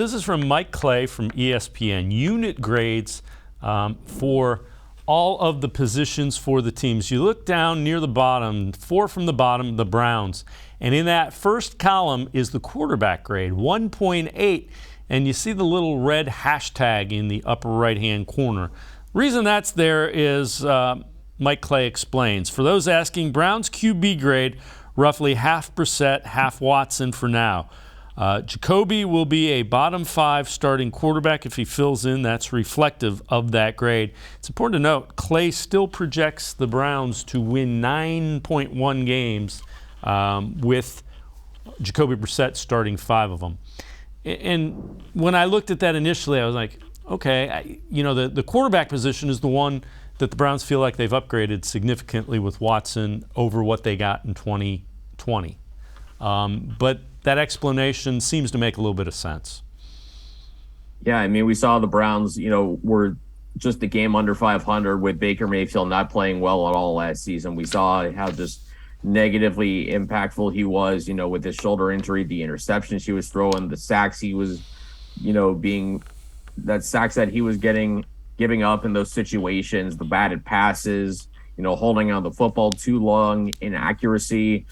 This is from Mike Clay from ESPN. Unit grades for all of the positions for the teams. You look down near the bottom, 4 from the bottom, the Browns. And in that first column is the quarterback grade, 1.8. And you see the little red hashtag in the upper right-hand corner. The reason that's there is, Mike Clay explains, for those asking, Browns QB grade, roughly half Brissett, half Watson for now. Jacoby will be a bottom 5 starting quarterback if he fills in. That's reflective of that grade. It's important to note, Clay still projects the Browns to win 9.1 games with Jacoby Brissett starting 5 of them. And when I looked at that initially, I was like, okay, the quarterback position is the one that the Browns feel like they've upgraded significantly with Watson over what they got in 2020. But that explanation seems to make a little bit of sense. Yeah, I mean, we saw the Browns, were just a game under 500 with Baker Mayfield not playing well at all last season. We saw how just negatively impactful he was, with his shoulder injury, the interceptions he was throwing, the sacks he was, sacks that he was giving up in those situations, the batted passes, holding on the football too long, inaccuracy.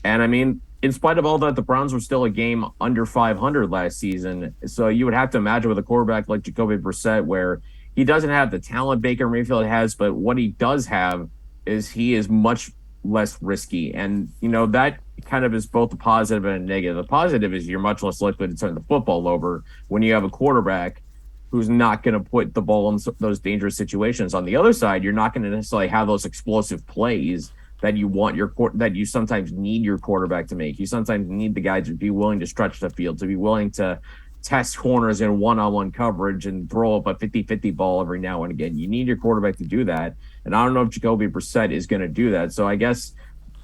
And I mean, in spite of all that, the Browns were still a game under 500 last season. So you would have to imagine with a quarterback like Jacoby Brissett, where he doesn't have the talent Baker Mayfield has, but what he does have is he is much less risky. And, that kind of is both a positive and a negative. The positive is you're much less likely to turn the football over when you have a quarterback who's not going to put the ball in those dangerous situations. On the other side, you're not going to necessarily have those explosive plays that you sometimes need your quarterback to make. You sometimes need the guy to be willing to stretch the field, to be willing to test corners in one-on-one coverage and throw up a 50-50 ball every now and again. You need your quarterback to do that. And I don't know if Jacoby Brissett is going to do that. So I guess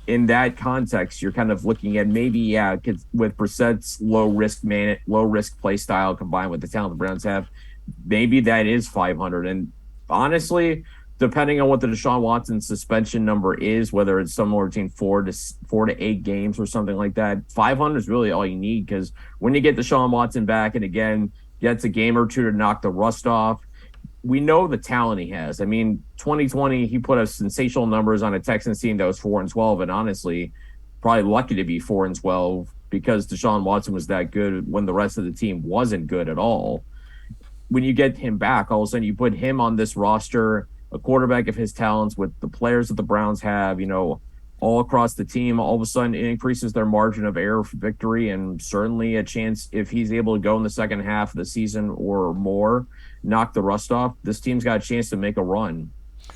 in that context, you're kind of looking at maybe, with Brissett's low risk play style combined with the talent the Browns have, maybe that is 500. And honestly, depending on what the Deshaun Watson suspension number is, whether it's somewhere between 4 to 8 games or something like that, 500 is really all you need, because when you get Deshaun Watson back and again gets a game or two to knock the rust off, we know the talent he has. I mean, 2020 he put up sensational numbers on a Texans team that was 4-12, and honestly, probably lucky to be 4-12 because Deshaun Watson was that good when the rest of the team wasn't good at all. When you get him back, all of a sudden you put him on this roster, a quarterback of his talents with the players that the Browns have, all across the team, all of a sudden it increases their margin of error for victory, and certainly a chance if he's able to go in the second half of the season or more, knock the rust off, this team's got a chance to make a run.